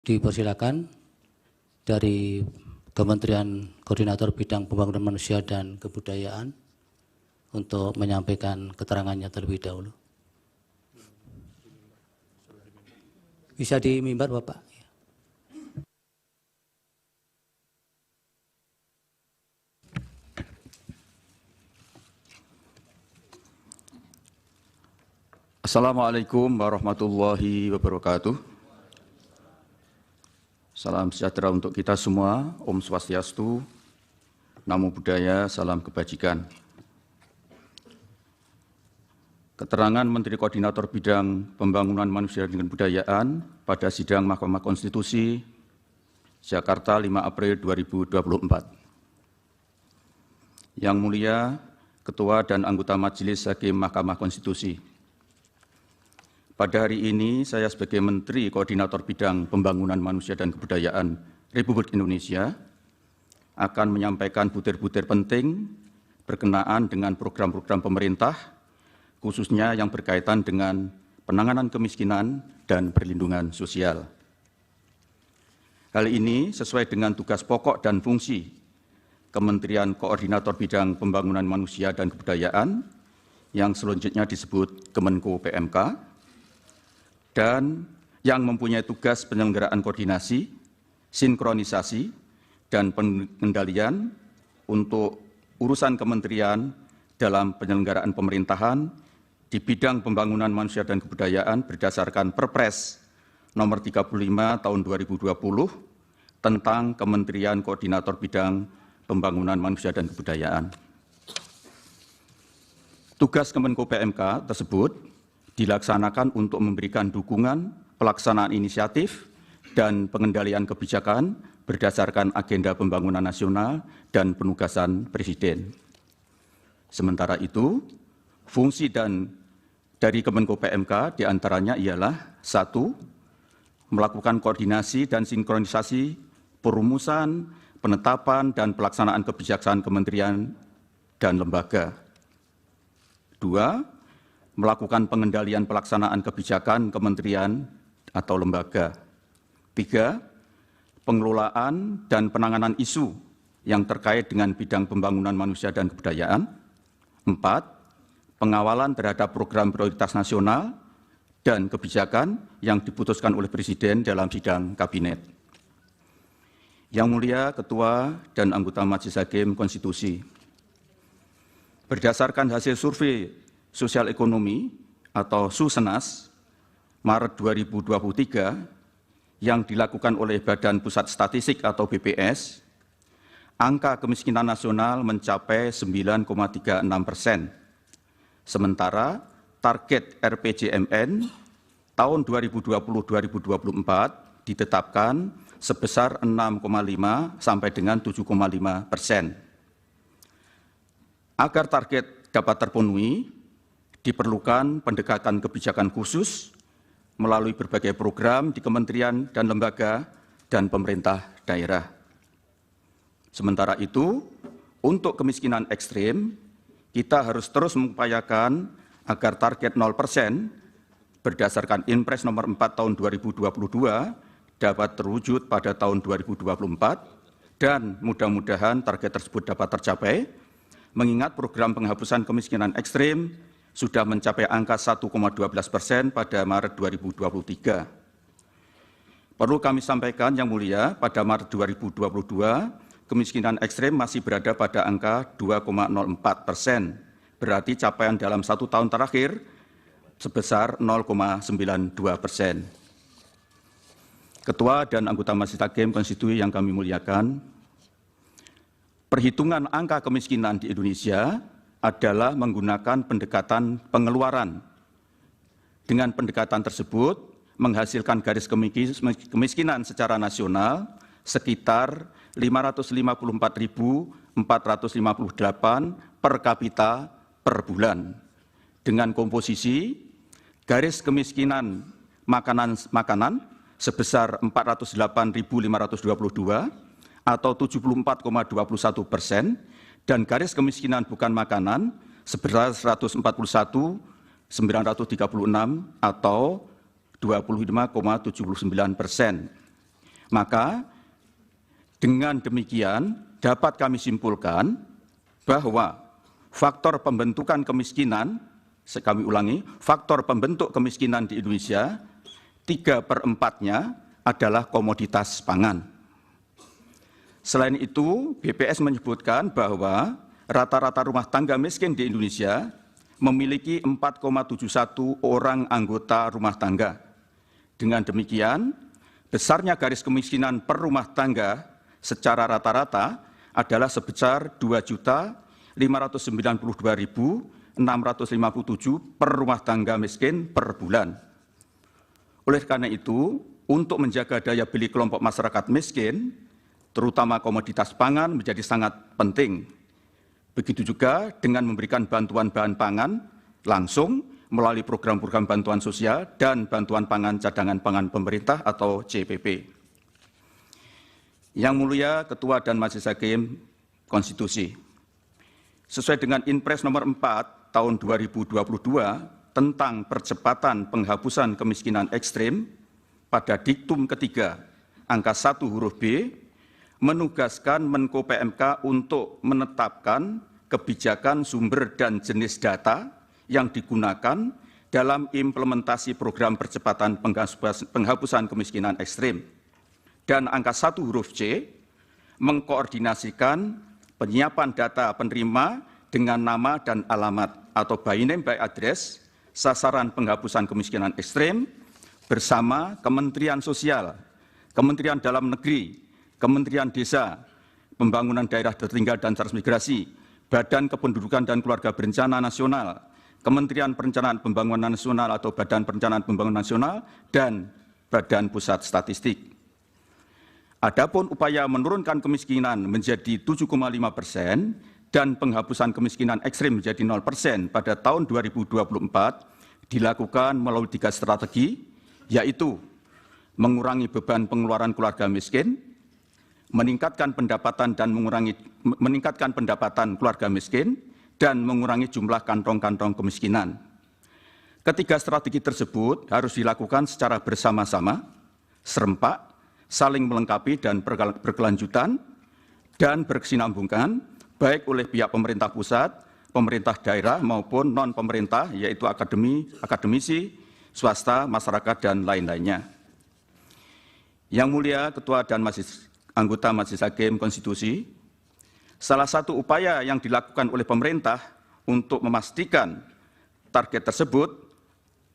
Dipersilakan dari Kementerian Koordinator Bidang Pembangunan Manusia dan Kebudayaan untuk menyampaikan keterangannya terlebih dahulu. Bisa di mimbar, Bapak? Assalamualaikum warahmatullahi wabarakatuh. Salam sejahtera untuk kita semua, Om Swastiastu, Namo Buddhaya, salam kebajikan. Keterangan Menteri Koordinator Bidang Pembangunan Manusia dan Kebudayaan pada sidang Mahkamah Konstitusi, Jakarta 5 April 2024. Yang mulia Ketua dan anggota Majelis Hakim Mahkamah Konstitusi. Pada hari ini, saya sebagai Menteri Koordinator Bidang Pembangunan Manusia dan Kebudayaan Republik Indonesia akan menyampaikan butir-butir penting berkenaan dengan program-program pemerintah, khususnya yang berkaitan dengan penanganan kemiskinan dan perlindungan sosial. Hal ini sesuai dengan tugas pokok dan fungsi Kementerian Koordinator Bidang Pembangunan Manusia dan Kebudayaan yang selanjutnya disebut Kemenko PMK, dan yang mempunyai tugas penyelenggaraan koordinasi, sinkronisasi, dan pengendalian untuk urusan kementerian dalam penyelenggaraan pemerintahan di bidang pembangunan manusia dan kebudayaan berdasarkan Perpres nomor 35 tahun 2020 tentang Kementerian Koordinator Bidang Pembangunan Manusia dan Kebudayaan. Tugas Kemenko PMK tersebut dilaksanakan untuk memberikan dukungan pelaksanaan inisiatif dan pengendalian kebijakan berdasarkan agenda pembangunan nasional dan penugasan Presiden. Sementara itu, fungsi dari Kemenko PMK diantaranya ialah 1. Melakukan koordinasi dan sinkronisasi perumusan, penetapan, dan pelaksanaan kebijakan kementerian dan lembaga. 2. Melakukan pengendalian pelaksanaan kebijakan kementerian atau lembaga. 3. Pengelolaan dan penanganan isu yang terkait dengan bidang pembangunan manusia dan kebudayaan. 4. Pengawalan terhadap program prioritas nasional dan kebijakan yang diputuskan oleh Presiden dalam sidang kabinet. Yang mulia Ketua dan anggota Majelis Hakim Konstitusi, berdasarkan hasil survei Sosial Ekonomi atau Susenas Maret 2023 yang dilakukan oleh Badan Pusat Statistik atau BPS, angka kemiskinan nasional mencapai 9,36%. Sementara target RPJMN tahun 2020-2024 ditetapkan sebesar 6,5 sampai dengan 7,5%. Agar target dapat terpenuhi, diperlukan pendekatan kebijakan khusus melalui berbagai program di kementerian dan lembaga dan pemerintah daerah. Sementara itu, untuk kemiskinan ekstrim, kita harus terus mengupayakan agar target 0% berdasarkan Inpres nomor 4 tahun 2022 dapat terwujud pada tahun 2024 dan mudah-mudahan target tersebut dapat tercapai, mengingat program penghapusan kemiskinan ekstrim sudah mencapai angka 1,12% pada Maret 2023. Perlu kami sampaikan yang mulia, pada Maret 2022, kemiskinan ekstrim masih berada pada angka 2,04%, berarti capaian dalam 1 tahun terakhir sebesar 0,92%. Ketua dan anggota Majelis Hakim Konstitusi yang kami muliakan, perhitungan angka kemiskinan di Indonesia adalah menggunakan pendekatan pengeluaran. Dengan pendekatan tersebut, menghasilkan garis kemiskinan secara nasional sekitar 554.458 per kapita per bulan. Dengan komposisi garis kemiskinan makanan sebesar 408.522 atau 74,21%, dan garis kemiskinan bukan makanan sebesar 141.936 atau 25,79%. Maka dengan demikian dapat kami simpulkan bahwa faktor pembentukan kemiskinan, kami ulangi, faktor pembentuk kemiskinan di Indonesia 3/4-nya adalah komoditas pangan. Selain itu, BPS menyebutkan bahwa rata-rata rumah tangga miskin di Indonesia memiliki 4,71 orang anggota rumah tangga. Dengan demikian, besarnya garis kemiskinan per rumah tangga secara rata-rata adalah sebesar 2.592.657 per rumah tangga miskin per bulan. Oleh karena itu, untuk menjaga daya beli kelompok masyarakat miskin, terutama komoditas pangan menjadi sangat penting. Begitu juga dengan memberikan bantuan bahan pangan langsung melalui program-program bantuan sosial dan bantuan pangan cadangan pangan pemerintah atau CPP. Yang Mulia Ketua dan Majelis Hakim Konstitusi, sesuai dengan Inpres nomor 4 tahun 2022 tentang percepatan penghapusan kemiskinan ekstrim, pada diktum ketiga angka 1 huruf B, menugaskan Menko PMK untuk menetapkan kebijakan sumber dan jenis data yang digunakan dalam implementasi program percepatan penghapusan kemiskinan ekstrim. Dan angka 1 huruf C, mengkoordinasikan penyiapan data penerima dengan nama dan alamat atau by name by address sasaran penghapusan kemiskinan ekstrim bersama Kementerian Sosial, Kementerian Dalam Negeri, Kementerian Desa, Pembangunan Daerah Tertinggal dan Transmigrasi, Badan Kependudukan dan Keluarga Berencana Nasional, Kementerian Perencanaan Pembangunan Nasional atau Badan Perencanaan Pembangunan Nasional, dan Badan Pusat Statistik. Adapun upaya menurunkan kemiskinan menjadi 7,5% dan penghapusan kemiskinan ekstrim menjadi 0% pada tahun 2024 dilakukan melalui 3 strategi, yaitu mengurangi beban pengeluaran keluarga miskin, meningkatkan pendapatan keluarga miskin, dan mengurangi jumlah kantong-kantong kemiskinan. Ketiga strategi tersebut harus dilakukan secara bersama-sama, serempak, saling melengkapi dan berkelanjutan, dan berkesinambungan, baik oleh pihak pemerintah pusat, pemerintah daerah maupun non-pemerintah, yaitu akademisi, swasta, masyarakat, dan lain-lainnya. Yang Mulia Ketua dan Anggota Majelis Hakim Konstitusi, salah satu upaya yang dilakukan oleh pemerintah untuk memastikan target tersebut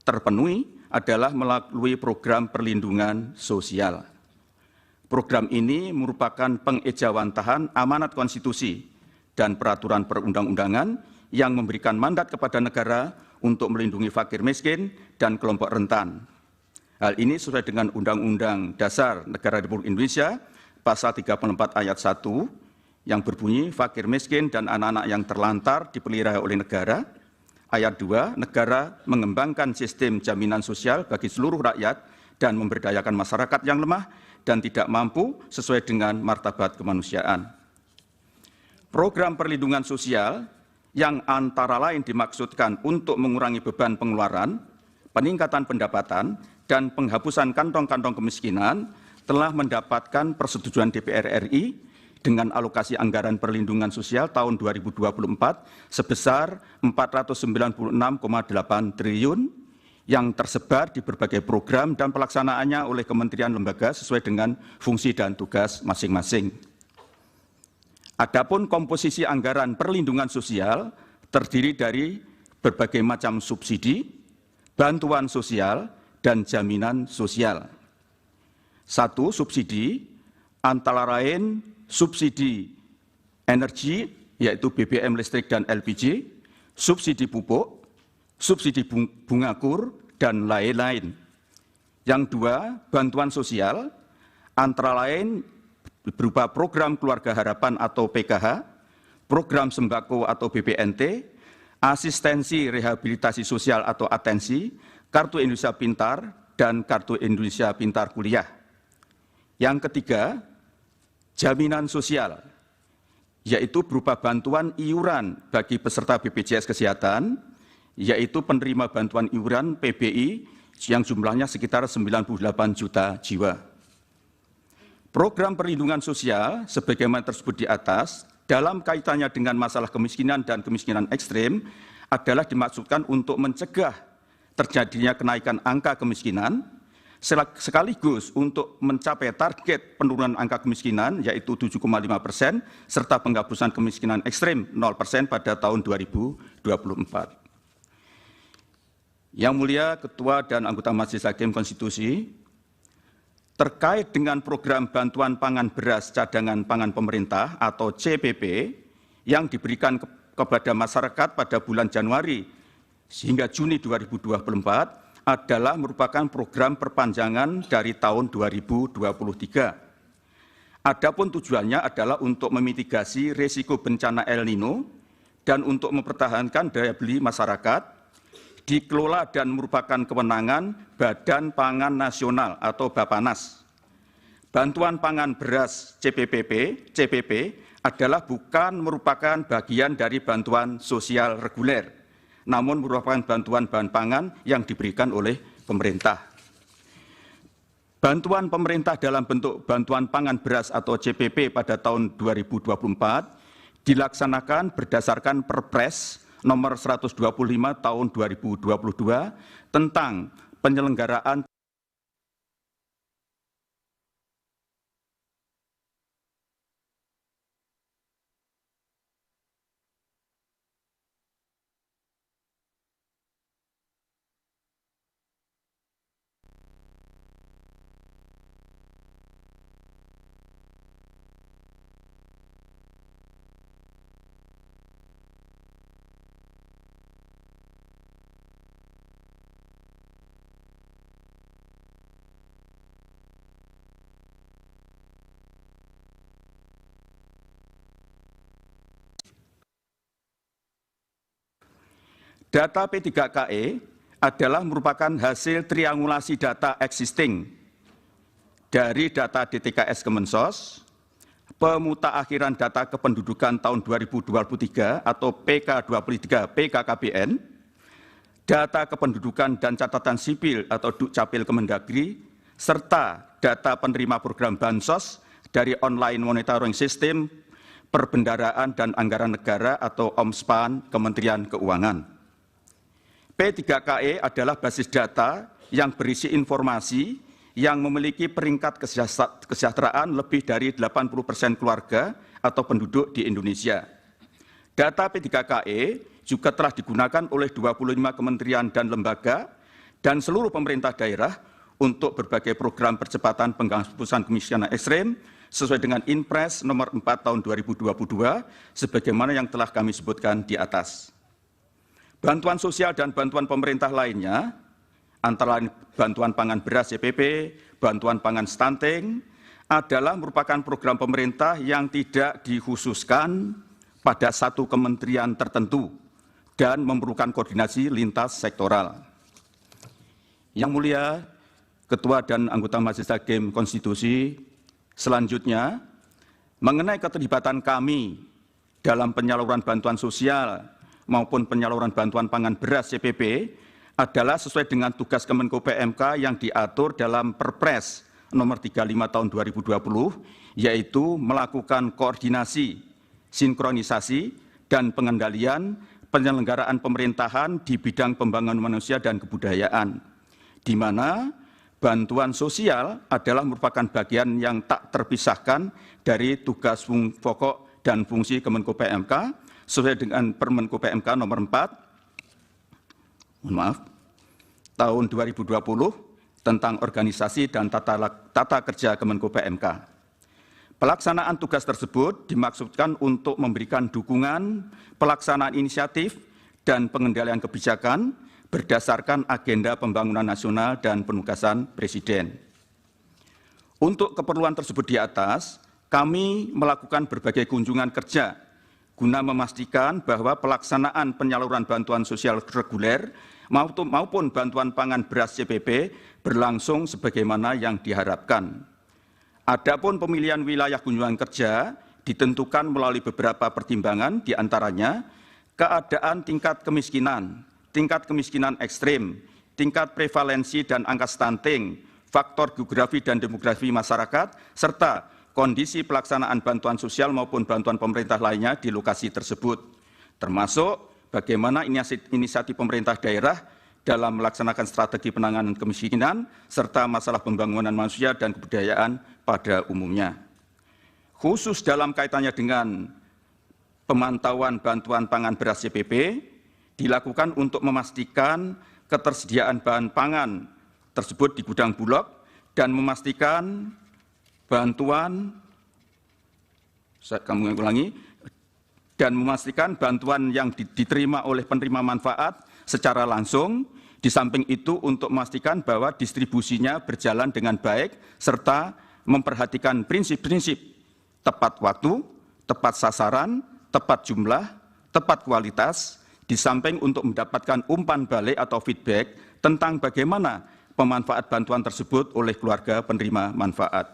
terpenuhi adalah melalui program perlindungan sosial. Program ini merupakan pengejawantahan amanat konstitusi dan peraturan perundang-undangan yang memberikan mandat kepada negara untuk melindungi fakir miskin dan kelompok rentan. Hal ini sesuai dengan Undang-Undang Dasar Negara Republik Indonesia pasal 34 ayat 1 yang berbunyi fakir miskin dan anak-anak yang terlantar dipelihara oleh negara. Ayat 2, negara mengembangkan sistem jaminan sosial bagi seluruh rakyat dan memberdayakan masyarakat yang lemah dan tidak mampu sesuai dengan martabat kemanusiaan. Program perlindungan sosial yang antara lain dimaksudkan untuk mengurangi beban pengeluaran, peningkatan pendapatan, dan penghapusan kantong-kantong kemiskinan telah mendapatkan persetujuan DPR RI dengan alokasi anggaran perlindungan sosial tahun 2024 sebesar 496,8 triliun yang tersebar di berbagai program dan pelaksanaannya oleh kementerian lembaga sesuai dengan fungsi dan tugas masing-masing. Adapun komposisi anggaran perlindungan sosial terdiri dari berbagai macam subsidi, bantuan sosial, dan jaminan sosial. 1. Subsidi antara lain subsidi energi, yaitu BBM listrik dan LPG, subsidi pupuk, subsidi bunga kur, dan lain-lain. Yang 2, bantuan sosial antara lain berupa program Keluarga Harapan atau PKH, program sembako atau BPNT, asistensi rehabilitasi sosial atau atensi, Kartu Indonesia Pintar, dan Kartu Indonesia Pintar Kuliah. Yang ketiga, jaminan sosial, yaitu berupa bantuan iuran bagi peserta BPJS Kesehatan, yaitu penerima bantuan iuran PBI yang jumlahnya sekitar 98 juta jiwa. Program perlindungan sosial sebagaimana tersebut di atas dalam kaitannya dengan masalah kemiskinan dan kemiskinan ekstrem adalah dimaksudkan untuk mencegah terjadinya kenaikan angka kemiskinan sekaligus untuk mencapai target penurunan angka kemiskinan yaitu 7,5% serta penghapusan kemiskinan ekstrem 0% pada tahun 2024. Yang mulia Ketua dan anggota Majelis Hakim Konstitusi, terkait dengan program bantuan pangan beras cadangan pangan pemerintah atau CPP yang diberikan kepada masyarakat pada bulan Januari hingga Juni 2024 adalah merupakan program perpanjangan dari tahun 2023. Adapun tujuannya adalah untuk memitigasi risiko bencana El Nino dan untuk mempertahankan daya beli masyarakat, dikelola dan merupakan kewenangan Badan Pangan Nasional atau Bapanas. Bantuan pangan beras CPP adalah bukan merupakan bagian dari bantuan sosial reguler, namun merupakan bantuan bahan pangan yang diberikan oleh pemerintah. Bantuan pemerintah dalam bentuk bantuan pangan beras atau CPP pada tahun 2024 dilaksanakan berdasarkan Perpres nomor 125 tahun 2022 tentang penyelenggaraan data P3KE adalah merupakan hasil triangulasi data existing dari data DTKS Kemensos, pemutakhiran data kependudukan tahun 2023 atau PK23 PKKBN, data kependudukan dan catatan sipil atau Dukcapil Kemendagri, serta data penerima program Bansos dari Online Monitoring System Perbendaraan dan Anggaran Negara atau OMSPAN Kementerian Keuangan. P3KE adalah basis data yang berisi informasi yang memiliki peringkat kesejahteraan lebih dari 80% keluarga atau penduduk di Indonesia. Data P3KE juga telah digunakan oleh 25 kementerian dan lembaga dan seluruh pemerintah daerah untuk berbagai program percepatan penghapusan kemiskinan ekstrem sesuai dengan Inpres nomor 4 tahun 2022 sebagaimana yang telah kami sebutkan di atas. Bantuan sosial dan bantuan pemerintah lainnya, antara lain bantuan pangan beras CPP, bantuan pangan stunting, adalah merupakan program pemerintah yang tidak dikhususkan pada satu kementerian tertentu dan memerlukan koordinasi lintas sektoral. Yang mulia Ketua dan anggota Majelis Hakim Konstitusi, selanjutnya mengenai keterlibatan kami dalam penyaluran bantuan sosial maupun penyaluran bantuan pangan beras CPP adalah sesuai dengan tugas Kemenko PMK yang diatur dalam Perpres nomor 35 tahun 2020, yaitu melakukan koordinasi, sinkronisasi, dan pengendalian penyelenggaraan pemerintahan di bidang pembangunan manusia dan kebudayaan, di mana bantuan sosial adalah merupakan bagian yang tak terpisahkan dari tugas pokok dan fungsi Kemenko PMK sesuai dengan Permenko PMK nomor 4 tahun 2020 tentang organisasi dan tata kerja Kemenko PMK. Pelaksanaan tugas tersebut dimaksudkan untuk memberikan dukungan pelaksanaan inisiatif dan pengendalian kebijakan berdasarkan agenda pembangunan nasional dan penugasan Presiden. Untuk keperluan tersebut di atas, kami melakukan berbagai kunjungan kerja guna memastikan bahwa pelaksanaan penyaluran bantuan sosial reguler maupun bantuan pangan beras CPP berlangsung sebagaimana yang diharapkan. Adapun pemilihan wilayah kunjungan kerja ditentukan melalui beberapa pertimbangan, di antaranya keadaan tingkat kemiskinan ekstrim, tingkat prevalensi dan angka stunting, faktor geografi dan demografi masyarakat, serta kondisi pelaksanaan bantuan sosial maupun bantuan pemerintah lainnya di lokasi tersebut, termasuk bagaimana inisiatif pemerintah daerah dalam melaksanakan strategi penanganan kemiskinan, serta masalah pembangunan manusia dan kebudayaan pada umumnya. Khusus dalam kaitannya dengan pemantauan bantuan pangan beras CPP, dilakukan untuk memastikan ketersediaan bahan pangan tersebut di gudang Bulog dan memastikan bantuan yang diterima oleh penerima manfaat secara langsung. Di samping itu untuk memastikan bahwa distribusinya berjalan dengan baik serta memperhatikan prinsip-prinsip tepat waktu, tepat sasaran, tepat jumlah, tepat kualitas, di samping untuk mendapatkan umpan balik atau feedback tentang bagaimana pemanfaat bantuan tersebut oleh keluarga penerima manfaat.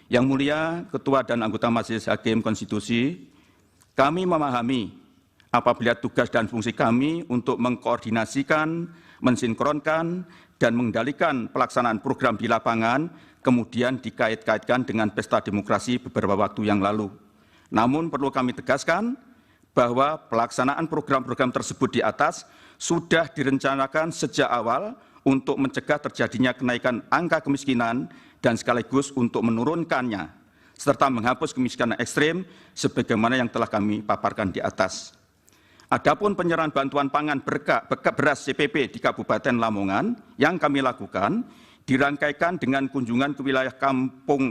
Yang Mulia Ketua dan anggota Majelis Hakim Konstitusi, kami memahami apabila tugas dan fungsi kami untuk mengkoordinasikan, mensinkronkan, dan mengendalikan pelaksanaan program di lapangan, kemudian dikait-kaitkan dengan pesta demokrasi beberapa waktu yang lalu. Namun perlu kami tegaskan bahwa pelaksanaan program-program tersebut di atas sudah direncanakan sejak awal untuk mencegah terjadinya kenaikan angka kemiskinan dan sekaligus untuk menurunkannya, serta menghapus kemiskinan ekstrim sebagaimana yang telah kami paparkan di atas. Adapun penyerahan bantuan pangan beras CPP di Kabupaten Lamongan yang kami lakukan dirangkaikan dengan kunjungan ke wilayah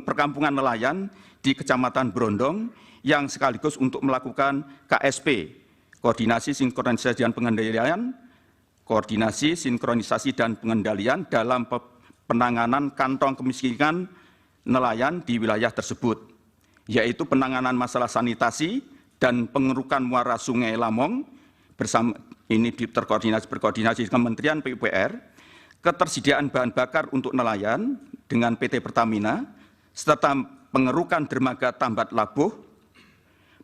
perkampungan nelayan di Kecamatan Brondong yang sekaligus untuk melakukan KSP, koordinasi sinkronisasi dan pengendalian dalam penanganan kantong kemiskinan nelayan di wilayah tersebut, yaitu penanganan masalah sanitasi dan pengerukan muara Sungai Lamong bersama ini berkoordinasi dengan Kementerian PUPR, ketersediaan bahan bakar untuk nelayan dengan PT Pertamina, serta pengerukan dermaga Tambat Labuh,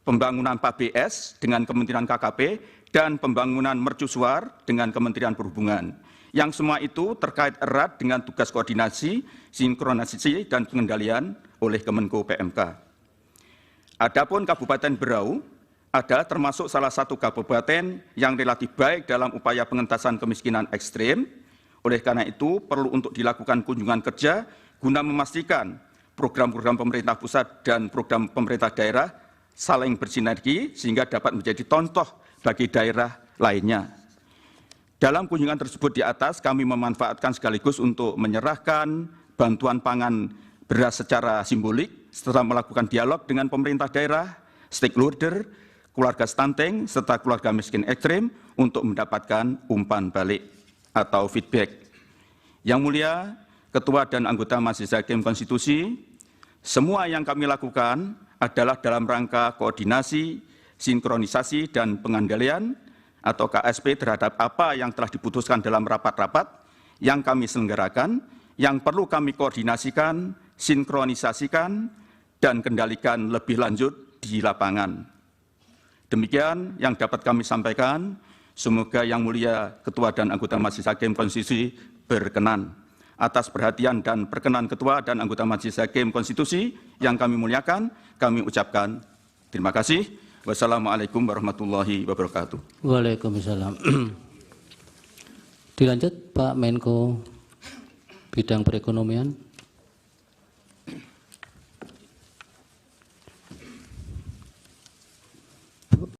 pembangunan PABS dengan Kementerian KKP, dan pembangunan mercusuar dengan Kementerian Perhubungan. Yang semua itu terkait erat dengan tugas koordinasi, sinkronisasi, dan pengendalian oleh Kemenko PMK. Adapun Kabupaten Berau adalah termasuk salah satu kabupaten yang relatif baik dalam upaya pengentasan kemiskinan ekstrim. Oleh karena itu, perlu untuk dilakukan kunjungan kerja guna memastikan program-program pemerintah pusat dan program pemerintah daerah saling bersinergi sehingga dapat menjadi contoh bagi daerah lainnya. Dalam kunjungan tersebut di atas, kami memanfaatkan sekaligus untuk menyerahkan bantuan pangan beras secara simbolik, serta melakukan dialog dengan pemerintah daerah, stakeholder, keluarga stunting, serta keluarga miskin ekstrim untuk mendapatkan umpan balik atau feedback. Yang Mulia Ketua dan anggota Majelis Hakim Konstitusi, semua yang kami lakukan adalah dalam rangka koordinasi, sinkronisasi, dan pengendalian atau KSP terhadap apa yang telah diputuskan dalam rapat-rapat yang kami selenggarakan, yang perlu kami koordinasikan, sinkronisasikan, dan kendalikan lebih lanjut di lapangan. Demikian yang dapat kami sampaikan. Semoga Yang Mulia Ketua dan anggota Majelis Hakim Konstitusi berkenan. Atas perhatian dan perkenan Ketua dan anggota Majelis Hakim Konstitusi yang kami muliakan, kami ucapkan terima kasih. Wassalamualaikum warahmatullahi wabarakatuh. Waalaikumsalam. Dilanjut Pak Menko Bidang Perekonomian.